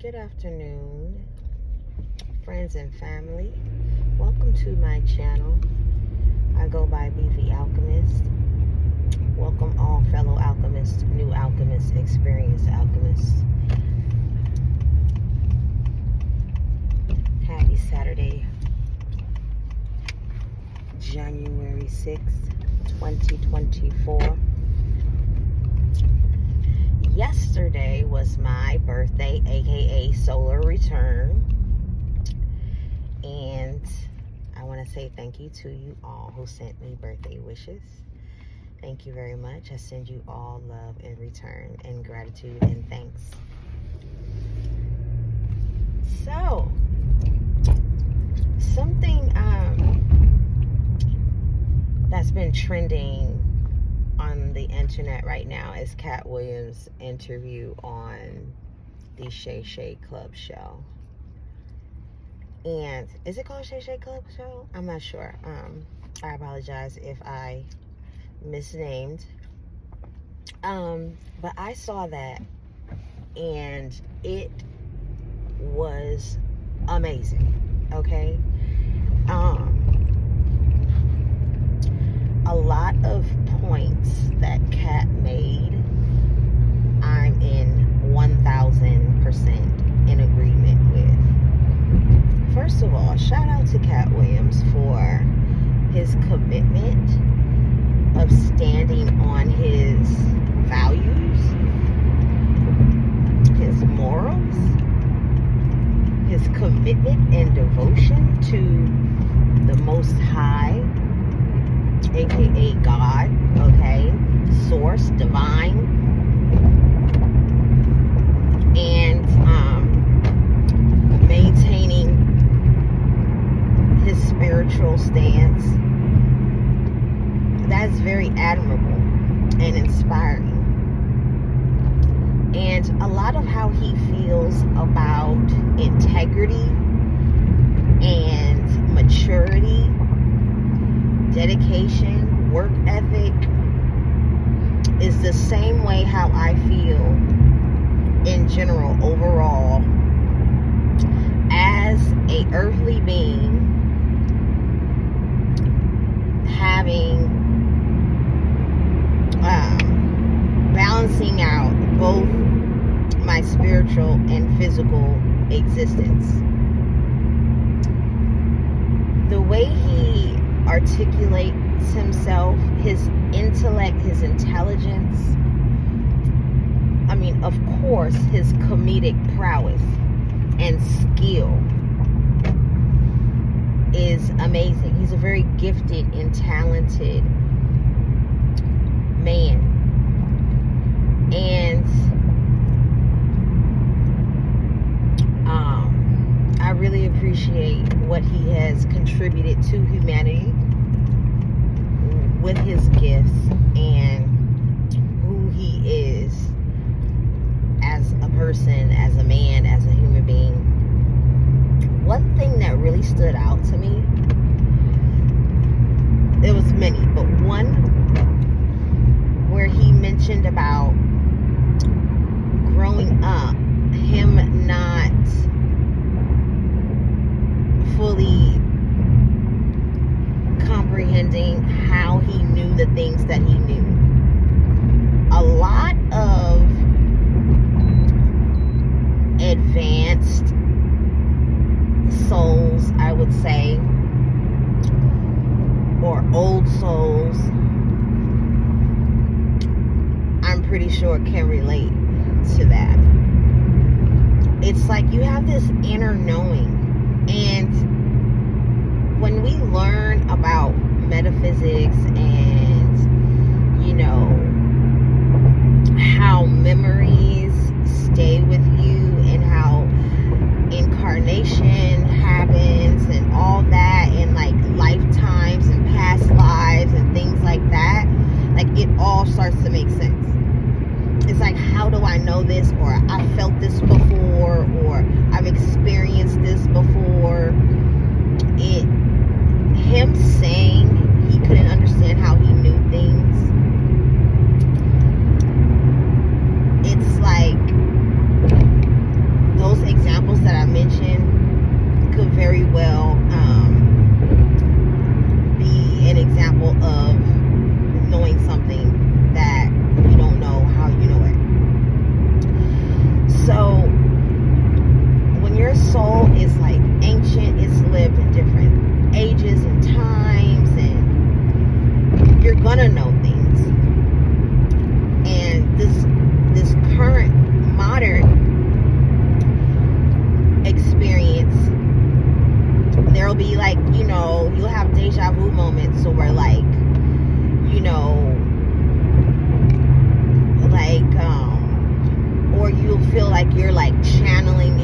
Good afternoon, friends and family. Welcome to my channel. I go by Beefy Alchemist. Welcome all fellow alchemists, new alchemists, experienced alchemists. Happy Saturday, January 6th, 2024. Yesterday was my birthday, aka solar return, and I want to say thank you to you all who sent me birthday wishes. Thank you very much. I send you all love in return, and gratitude and thanks. So, something that's been trending on the internet right now is Katt Williams' interview on the Shay Shay Club show. And is it called Shay Shay Club show? I'm not sure. I apologize if I misnamed. But I saw that and it was amazing. Okay. A lot of points that Katt made, I'm in 1000% in agreement with. First of all, shout out to Katt Williams for his commitment of standing on his values, his morals, his commitment and devotion to the Most High, aka God, okay, source, divine, and maintaining his spiritual stance. That's very admirable and inspiring. And a lot of how he feels about integrity and maturity, dedication, work ethic is the same way how I feel in general overall as a earthly being, having balancing out both my spiritual and physical existence. The way he articulates himself, his intellect, his intelligence, I mean, of course, his comedic prowess and skill is amazing. He's a very gifted and talented man. And I really appreciate what he has contributed to humanity with his gifts and who he is as a person, as a man, as a human being. One thing that really stood out to me, there was many, but one where he mentioned about growing up, him not fully comprehending how he knew the things that he knew. A lot of advanced souls, I would say, or old souls, I'm pretty sure can relate to that. It's like you have this inner knowing, and when we learn about metaphysics and, you know, how memories stay with you and how incarnation happens and all that, and like lifetimes and past lives and things like that, like it all starts to make sense. It's like, how do I know this? Or I felt this before, or I've experienced this before. Him saying he couldn't understand how he knew things, it's like those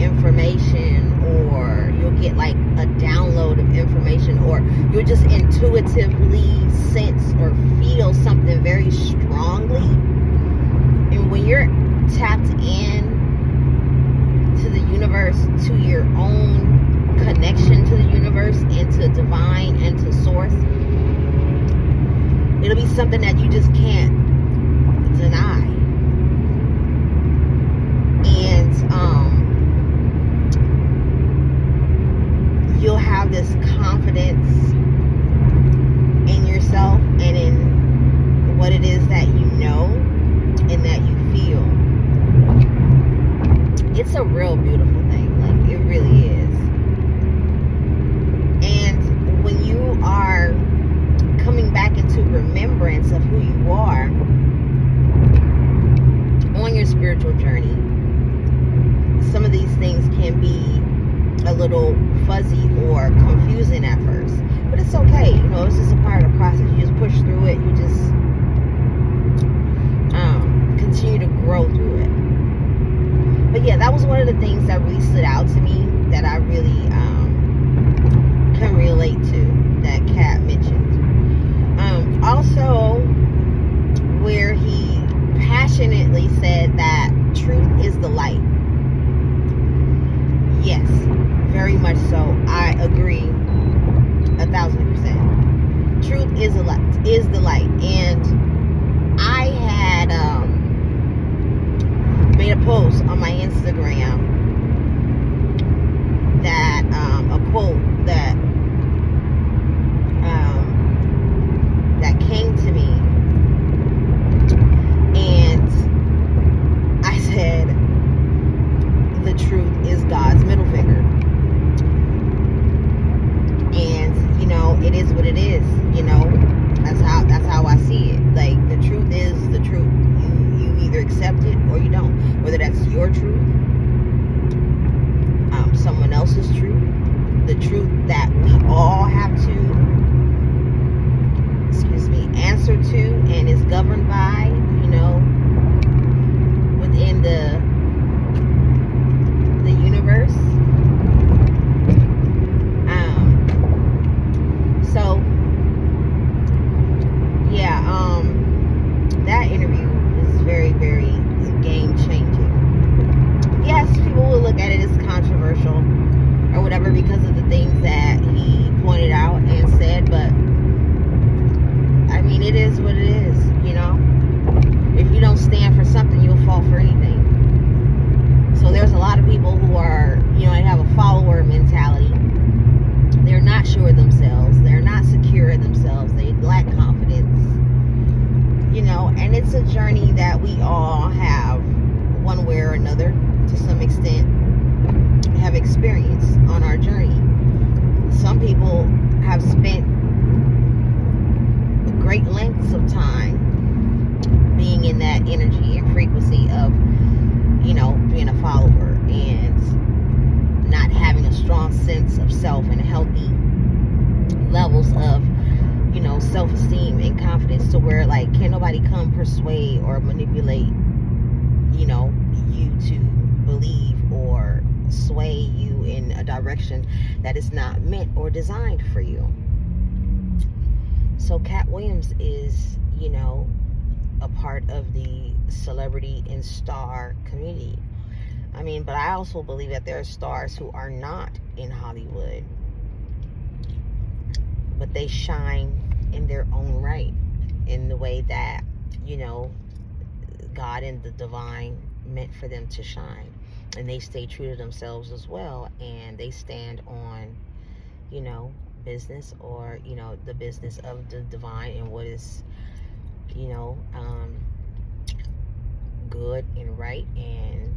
information, or you'll get like a download of information, or you'll just intuitively sense or feel something very strongly. And when you're tapped in to the universe, to your own connection to the universe and to divine and to source, it'll be something that you just can't deny. And you'll have this confidence in yourself and in what it is that you know and that you feel. It's a real beautiful thing. Like, it really is. And when you are coming back into remembrance of who you are on your spiritual journey, some of these things can be a little fuzzy or confusing at first, but it's okay. You know, it's just a part of the process. You just push through it. You just continue to grow through it. But yeah, that was one of the things that really stood out to me, that I really can relate to, that Katt mentioned. Also, where he passionately said that truth is the light. Yes, very much so. I agree 1,000%. Truth is the light. And I had made a post on my Instagram that a quote that came to me, and I said, the truth is God's middle finger. And you know, it is what it is. You know, that's how I see it. Like, the truth is the truth. You either accept it or you don't. Whether that's your truth, someone else's truth, the truth that we all have to answer to and is governed by, you know, within the universe. So yeah, that interview is very, very game changing. Yes, people will look at it as controversial or whatever because of the things that he pointed out and said, but I mean, it is what it is, you know. If you don't stand for something, you'll fall for anything. So there's a lot of people who are, you know, they have a follower mentality. They're not sure of themselves. They're not secure in themselves. They lack confidence. You know, and it's a journey that we all have, one way or another, to some extent, have experienced on our journey. Some people have spent great lengths of time being in that energy and frequency of, you know, being a follower and not having a strong sense of self and healthy levels of, you know, self-esteem and confidence, to where, like, can't nobody come persuade or manipulate, you know, you to believe or sway you in a direction that is not meant or designed for you. So Katt Williams is, you know, a part of the celebrity and star community. I mean, but I also believe that there are stars who are not in Hollywood, but they shine in their own right, in the way that, you know, God and the divine meant for them to shine. And they stay true to themselves as well, and they stand on, you know, business, or, you know, the business of the divine and what is, you know, good and right and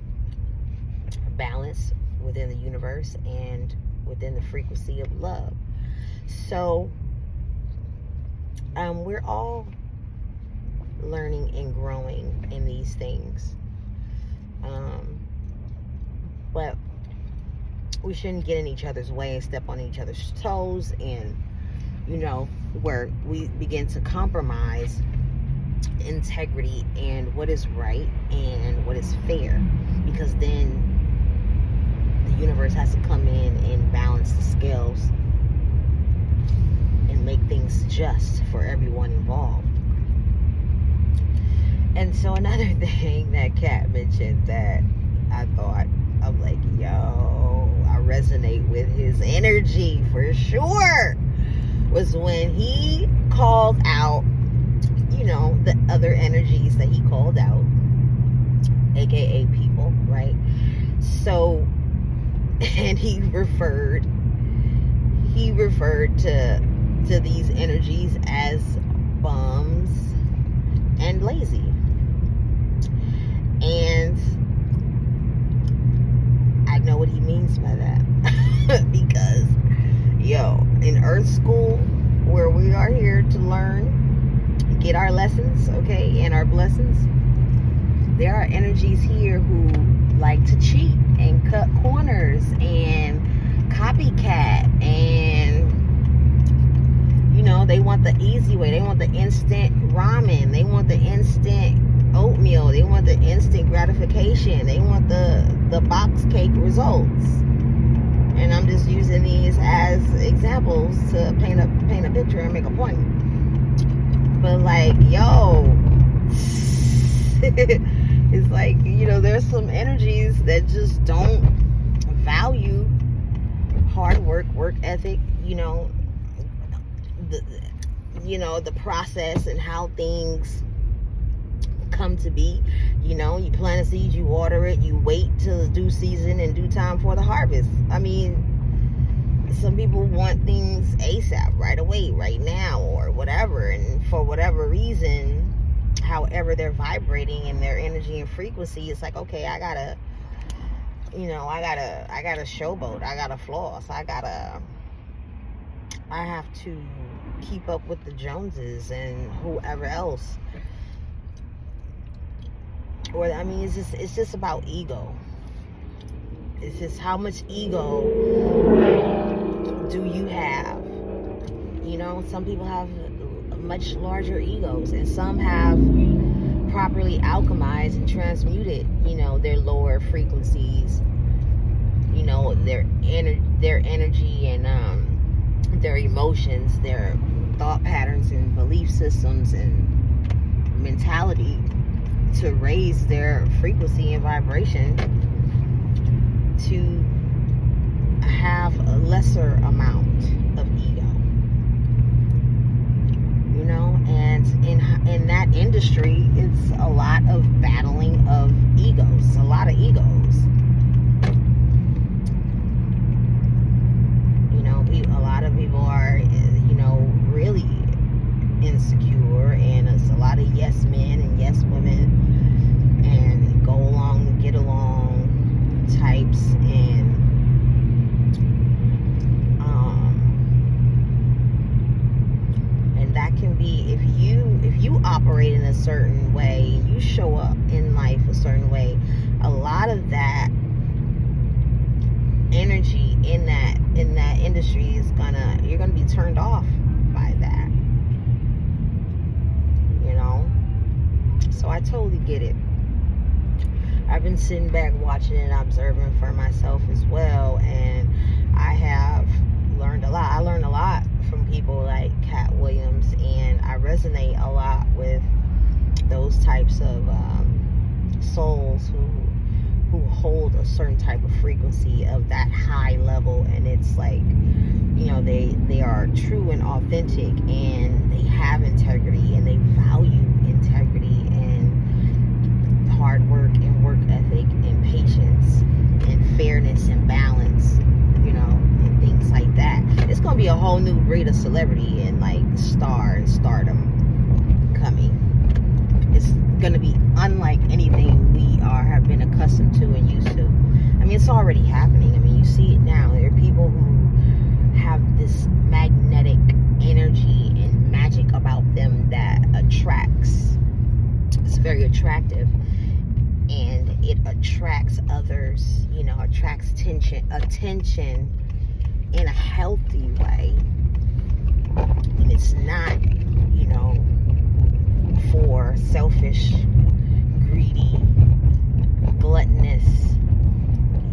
balance within the universe and within the frequency of love. So we're all learning and growing in these things, but we shouldn't get in each other's way and step on each other's toes, and, you know, where we begin to compromise integrity and what is right and what is fair, because then universe has to come in and balance the scales and make things just for everyone involved. And so another thing that Katt mentioned that I thought, I'm like, yo, I resonate with his energy for sure, was when he called out, you know, the other energies that he called out, aka people, right? So, and he referred to these energies as bums and lazy. And I know what he means by that. Because, yo, in Earth School, where we are here to learn, get our lessons, okay, and our blessings, there are energies here who like to cheat and cut corners and copycat, and, you know, they want the easy way. They want the instant ramen. They want the instant oatmeal. They want the instant gratification. They want the box cake results. And I'm just using these as examples to paint a picture and make a point. But like, yo, it's like, you know, there's some energies that just don't value hard work ethic, you know, the process and how things come to be. You know, you plant a seed, you water it, you wait till it's due season and due time for the harvest. I mean, some people want things ASAP, right away, right now, or whatever, and for whatever reason, however they're vibrating in their energy and frequency, it's like, okay, I gotta showboat, I gotta floss, I have to keep up with the Joneses and whoever else. Or, I mean, it's just about ego. It's just how much ego do you have? You know, some people have much larger egos, and some have properly alchemized and transmuted, you know, their lower frequencies, you know, their energy and their emotions, their thought patterns and belief systems and mentality, to raise their frequency and vibration to have a lesser amount of ego, you know. And in that industry, it's a lot of battling of egos, a lot of egos, you know. A lot of people are, you know, really insecure, and it's a lot of yes men and yes women and go along and get along types, and that can be, if you operate in a certain way, you show up in life a certain way, a lot of that energy in that industry is you're gonna be turned off by that, you know. So I totally get it. I've been sitting back watching and observing for myself as well, and I have learned a lot. I learned a lot from people like Katt Williams, and I resonate a lot with those types of souls who hold a certain type of frequency of that high level. And it's like, you know, they are true and authentic, and they have integrity, and they value integrity and hard work and work ethic and patience and fairness and balance, you know, and things like that. It's gonna be a whole new breed of celebrity and like stardom coming. It's gonna be unlike anything we have been accustomed to and used to. I mean, it's already happening. I mean, you see it now. There are people who have this magnetic energy and magic about them that attracts. It's very attractive, and it attracts others, you know, attracts attention in a healthy way. And it's not, you know, for selfish, greedy, gluttonous,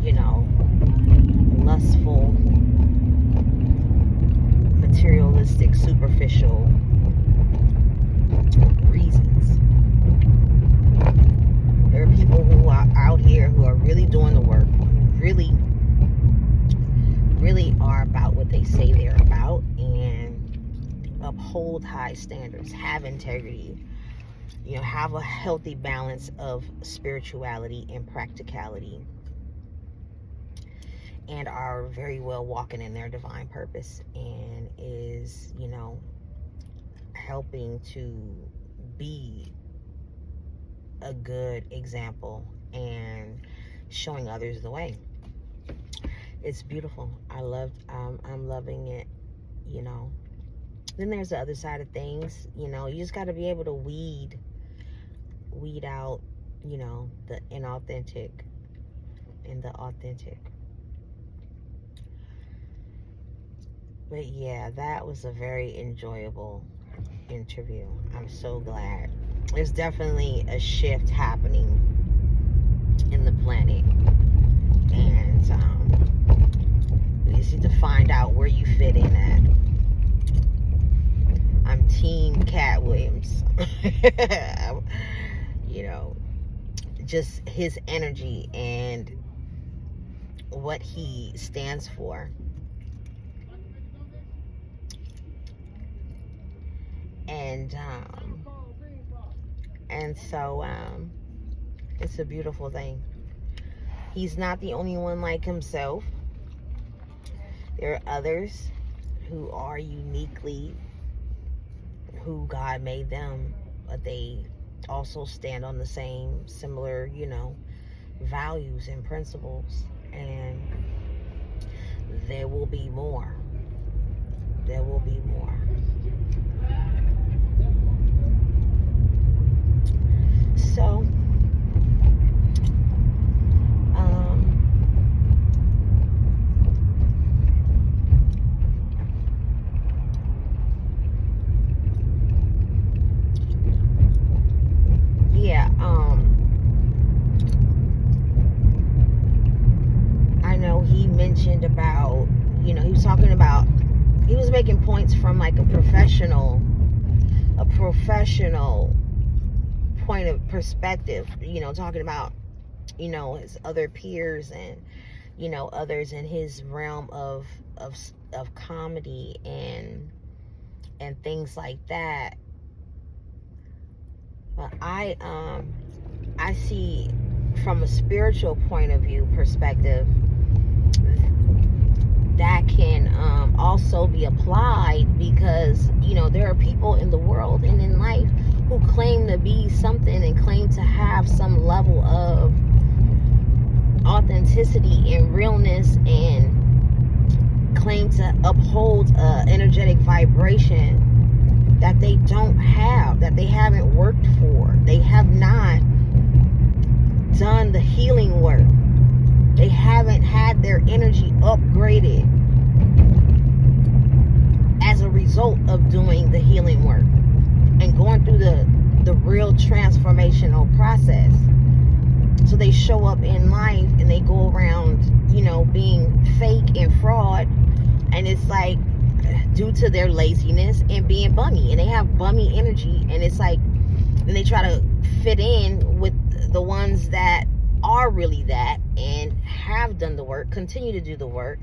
you know, really are about what they say they're about, and uphold high standards, have integrity, have a healthy balance of spirituality and practicality, and are very well walking in their divine purpose, and is, helping to be a good example and showing others the way. It's beautiful. I'm loving it, Then there's the other side of things, you just got to be able to weed out, the inauthentic and the authentic. But yeah, that was a very enjoyable interview. I'm so glad. There's definitely a shift happening in the planet, and we just need to find out where you fit in at. I'm Team Katt Williams. Just his energy and what he stands for. And so it's a beautiful thing. He's not the only one like himself. There are others who are uniquely who God made them, but they also stand on the same similar, values and principles. And there will be more. There will be more. So, I know he mentioned about, he was talking about, he was making points from like a professional point of perspective, talking about, his other peers and, others in his realm of comedy and things like that. But I see from a spiritual point of view perspective that can also be applied, because there are people in the world and in life who claim to be something and claim to have some level of authenticity and realness, and claim to uphold energetic vibration that they don't have, that they haven't worked for. They have not done the healing work. They haven't had their energy upgraded as a result of doing the healing work and going through the real transformational process. So they show up in life and they go around, being fake and fraud, and it's like due to their laziness and being bummy, and they have bummy energy, and it's like, and they try to fit in with the ones that are really that and have done the work, continue to do the work,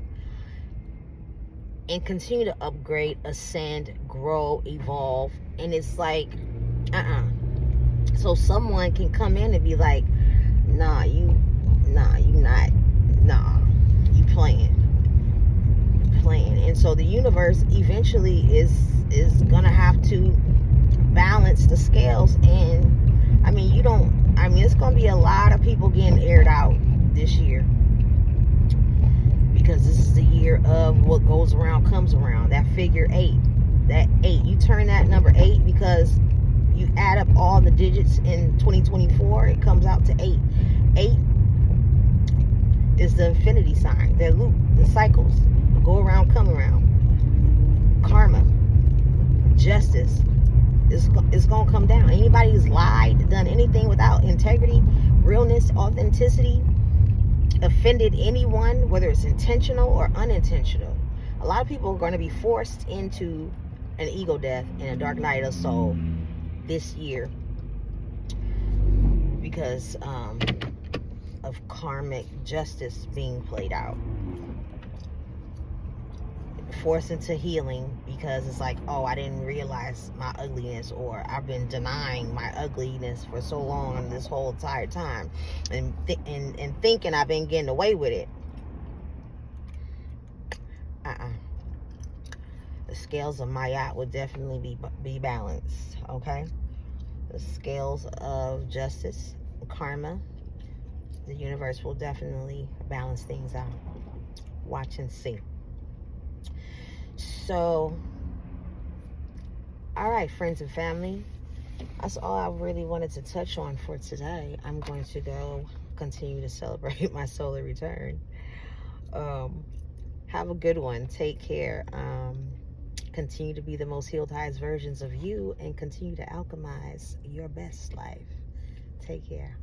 and continue to upgrade, ascend, grow, evolve. And it's like, so someone can come in and be like, you playing. And so the universe eventually is gonna have to balance the scales. And it's gonna be a lot of people getting aired out this year, because this is the year of what goes around comes around. That figure 8, you turn that number 8, because you add up all the digits in 2024, it comes out to 8. 8 is the infinity sign, the loop, the cycles, go around, come around. Karma, justice is gonna come down. Anybody who's lied, done anything without integrity, realness, authenticity, offended anyone, whether it's intentional or unintentional, a lot of people are going to be forced into an ego death and a dark night of soul this year, because of karmic justice being played out. Forced into healing because it's like, oh, I didn't realize my ugliness, or I've been denying my ugliness for so long this whole entire time, and thinking I've been getting away with it. The scales of Mayat would definitely be balanced, okay? The scales of justice, karma, the universe will definitely balance things out. Watch and see. So, all right, friends and family, that's all I really wanted to touch on for today. I'm going to go continue to celebrate my solar return. Have a good one. Take care. Continue to be the most healed, highest versions of you, and continue to alchemize your best life. Take care.